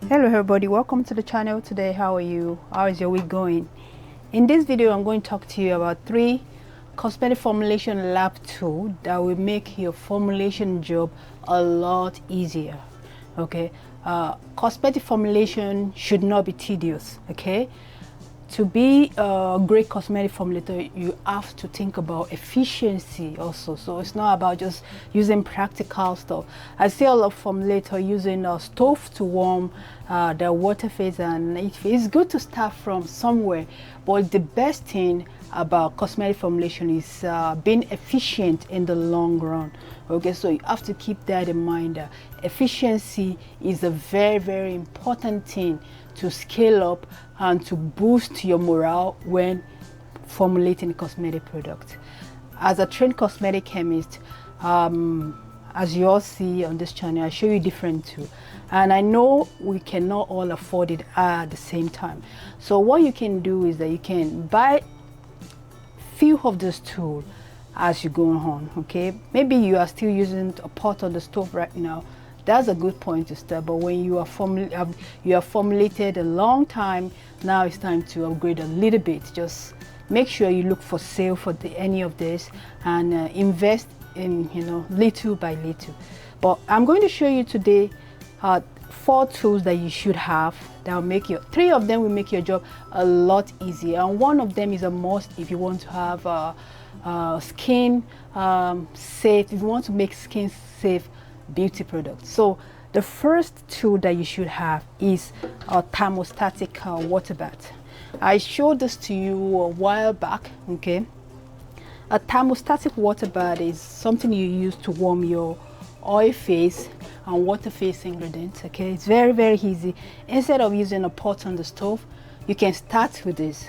Hello everybody, welcome to the channel. Today, how are you? How is your week going? In this video, I'm going to talk to you about 3 cosmetic formulation lab tools that will make your formulation job a lot easier. Okay, cosmetic formulation should not be tedious. Okay, to be a great cosmetic formulator, you have to think about efficiency also. So it's not about just using practical stuff. I see a lot of formulator using a stove to warm their water phase, and it's good to start from somewhere. But the best thing about cosmetic formulation is being efficient in the long run. Okay, so you have to keep that in mind. Efficiency is a very important thing to scale up and to boost your morale when formulating a cosmetic product. As a trained cosmetic chemist, as you all see on this channel, I show you different tools, and I know we cannot all afford it at the same time. So what you can do is that you can buy few of this tool as you go on. Okay, maybe you are still using a pot on the stove right now. That's a good point to start. But when you are formulated a long time, now it's time to upgrade a little bit. Just make sure you look for sale for any of this and invest in, little by little. But I'm going to show you today 4 tools that you should have that will make 3 of them will make your job a lot easier, and one of them is a must if you want to have skin safe, if you want to make skin safe beauty products. So the first tool that you should have is a thermostatic water bath. I showed this to you a while back. Okay, a thermostatic water bath is something you use to warm your oil phase and water phase ingredients. Okay, it's very easy. Instead of using a pot on the stove, you can start with this.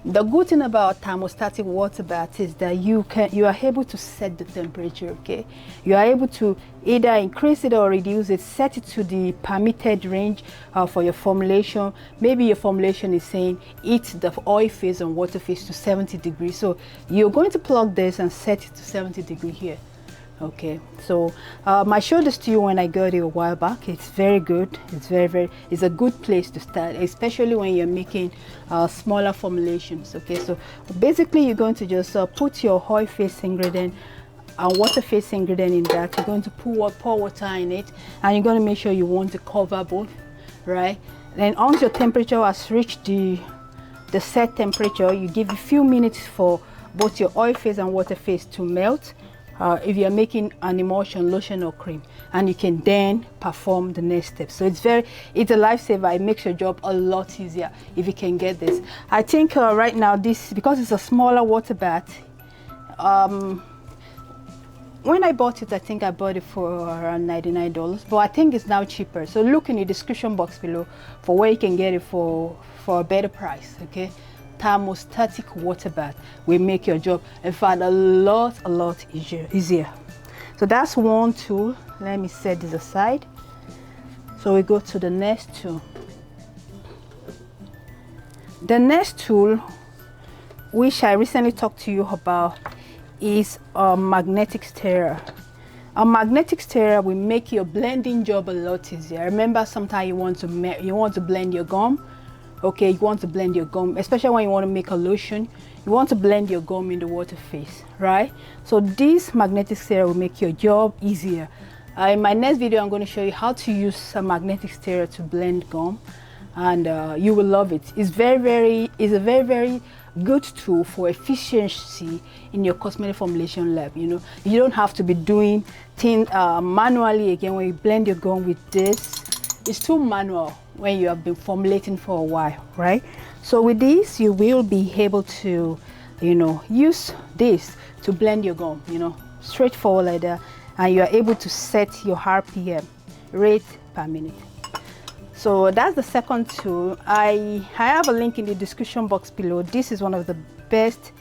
The good thing about thermostatic water bath is that you are able to set the temperature. Okay, you are able to either increase it or reduce it, set it to the permitted range for your formulation. Maybe your formulation is saying heat the oil phase and water phase to 70 degrees, so you're going to plug this and set it to 70 degrees here. Okay, so I showed this to you when I got it a while back. It's very good. It's a good place to start, especially when you're making smaller formulations. Okay, so basically you're going to just put your oil phase ingredient and water phase ingredient in that. You're going to pour water in it, and you're going to make sure you want to cover both, right? Then once your temperature has reached the set temperature, you give a few minutes for both your oil phase and water phase to melt. If you're making an emulsion, lotion or cream, and you can then perform the next step. So it's a lifesaver. It makes your job a lot easier if you can get this. I think right now this, because it's a smaller water bath, when I bought it, I think I bought it for around $99, but I think it's now cheaper. So look in the description box below for where you can get it for a better price. Okay, thermostatic water bath will make your job, in fact, a lot easier. So that's one tool. Let me set this aside. So we go to the next tool. The next tool, which I recently talked to you about, is a magnetic stirrer. A magnetic stirrer will make your blending job a lot easier. Remember, sometimes you want to blend your gum. Okay, you want to blend your gum, especially when you want to make a lotion. You want to blend your gum in the water phase, right? So this magnetic stirrer will make your job easier. In my next video, I'm going to show you how to use a magnetic stirrer to blend gum, and you will love it. It's a very good tool for efficiency in your cosmetic formulation lab. You don't have to be doing things manually again when you blend your gum with this. It's too manual when you have been formulating for a while, right? So with this, you will be able to, use this to blend your gum, straightforward like that, and you are able to set your RPM, rate per minute. So that's the second tool. I have a link in the description box below. This is one of the best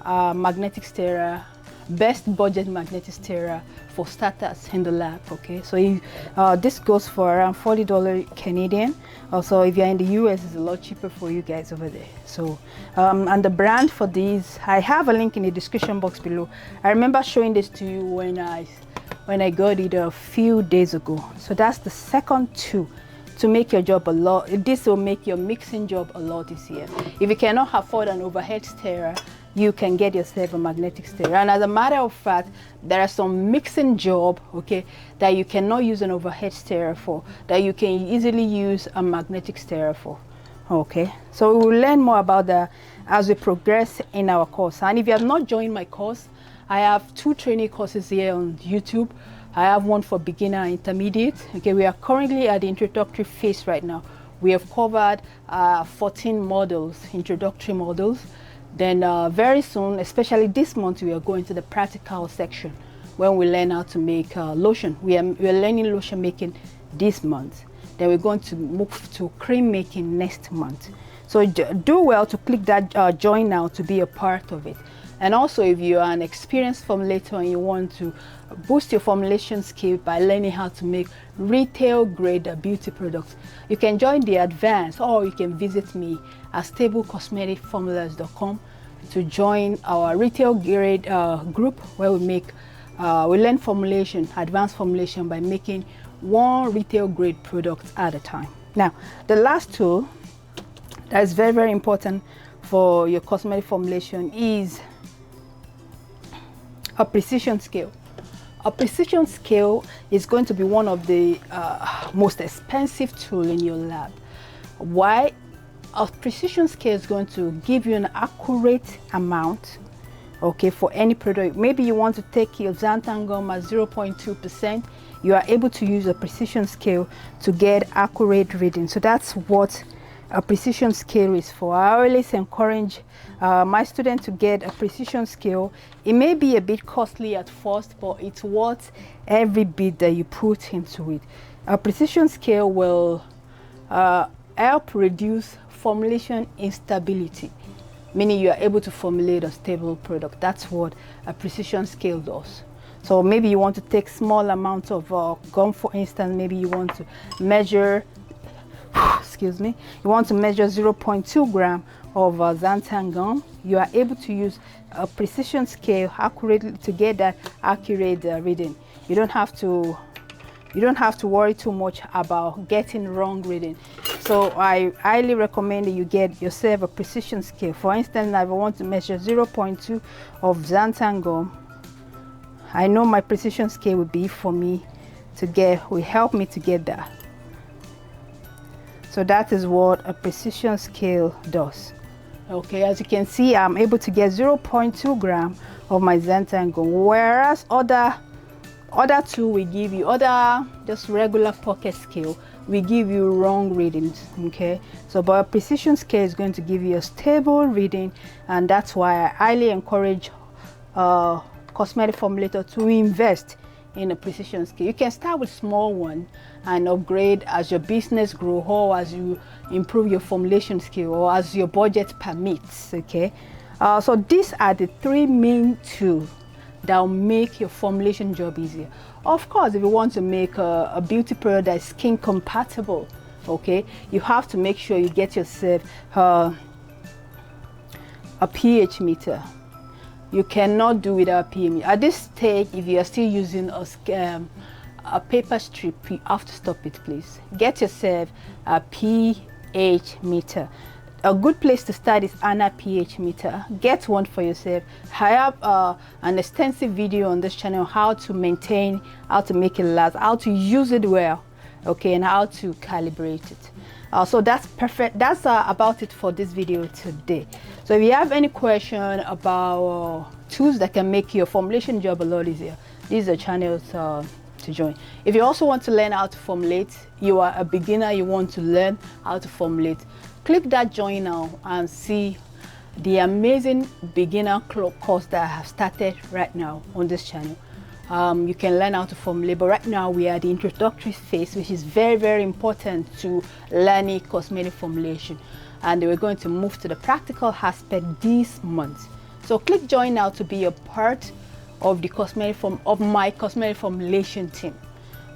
magnetic stirrer, best budget magnetic stirrer for starters in the lab. Okay, so this goes for around $40 Canadian. Also, if you're in the US, it's a lot cheaper for you guys over there. So and the brand for these, I have a link in the description box below. I remember showing this to you when I got it a few days ago. So that's the second tool to make your job a lot. This will make your mixing job a lot easier. If you cannot afford an overhead stirrer, you can get yourself a magnetic stirrer. And as a matter of fact, there are some mixing job, okay, that you cannot use an overhead stirrer for, that you can easily use a magnetic stirrer for. Okay, so we will learn more about that as we progress in our course. And if you have not joined my course, I have 2 training courses here on YouTube. I have one for beginner and intermediate. Okay, we are currently at the introductory phase right now. We have covered 14 modules, introductory modules. Then very soon, especially this month, we are going to the practical section when we learn how to make lotion. We are learning lotion making this month. Then we're going to move to cream making next month. So do well to click that join now to be a part of it. And also, if you are an experienced formulator and you want to boost your formulation skill by learning how to make retail grade beauty products, you can join the advanced, or you can visit me at stablecosmeticformulas.com to join our retail grade group, where we learn formulation, advanced formulation, by making 1 retail grade product at a time. Now, the last tool that is very, very important for your cosmetic formulation is a precision scale. A precision scale is going to be one of the most expensive tools in your lab. Why? A precision scale is going to give you an accurate amount, okay, for any product. Maybe you want to take your xanthan gum at 0.2%. You are able to use a precision scale to get accurate reading. So that's what a precision scale is for. I always encourage my students to get a precision scale. It may be a bit costly at first, but it's worth every bit that you put into it. A precision scale will help reduce formulation instability, meaning you are able to formulate a stable product. That's what a precision scale does. So maybe you want to take small amounts of gum, for instance. Maybe you want to measure excuse me, you want to measure 0.2 gram of xanthan gum. You are able to use a precision scale accurately to get that accurate reading. You don't have to worry too much about getting wrong reading. So I highly recommend that you get yourself a precision scale. For instance, if I want to measure 0.2 of xanthan gum, I know my precision scale will be for me to get, will help me to get that. So that is what a precision scale does. Okay, as you can see, I'm able to get 0.2 gram of my xanthan gum, whereas other two will give you, just regular pocket scale will give you wrong readings. Okay, so but a precision scale is going to give you a stable reading, and that's why I highly encourage cosmetic formulator to invest in a precision scale. You can start with small one and upgrade as your business grow, or as you improve your formulation skill, or as your budget permits. Okay, so these are the 3 main tools that will make your formulation job easier. Of course, if you want to make a beauty product that is skin compatible, okay, you have to make sure you get yourself a pH meter. You cannot do without pH. At this stage, if you are still using a paper strip, you have to stop it, please. Get yourself a pH meter. A good place to start is Anna pH meter. Get one for yourself. I have an extensive video on this channel how to maintain, how to make it last, how to use it well, okay, and how to calibrate it. So that's perfect. That's about it for this video today. So if you have any question about tools that can make your formulation job a lot easier, these are channels to join. If you also want to learn how to formulate, you are a beginner, you want to learn how to formulate, click that join now and see the amazing beginner course that I have started right now on this channel. You can learn how to formulate, but right now we are at the introductory phase, which is very, very important to learning cosmetic formulation, and we're going to move to the practical aspect this month. So click join now to be a part of the my cosmetic formulation team.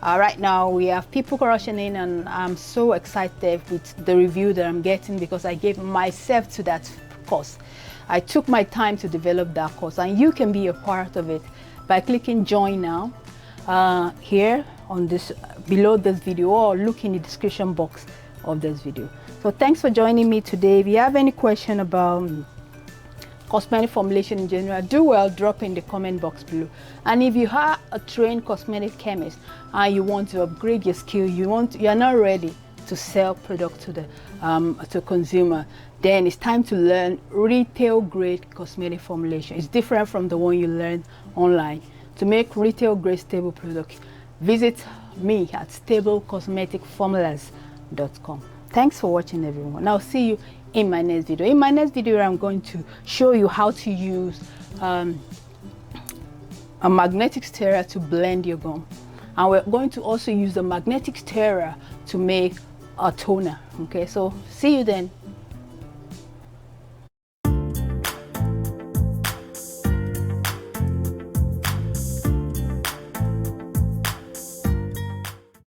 Right now we have people rushing in, and I'm so excited with the review that I'm getting because I gave myself to that course. I took my time to develop that course, and you can be a part of it by clicking join now here on this below this video, or look in the description box of this video. So thanks for joining me today. If you have any question about cosmetic formulation in general, do well drop in the comment box below. And if you are a trained cosmetic chemist and you want to upgrade your skill, you are not ready to sell product to the consumer, then it's time to learn retail grade cosmetic formulation. It's different from the one you learn online. To make retail grade stable product, visit me at stablecosmeticformulas.com. Thanks for watching, everyone. I'll see you in my next video. In my next video, I'm going to show you how to use a magnetic stirrer to blend your gum. And we're going to also use the magnetic stirrer to make a toner. Okay, so see you then.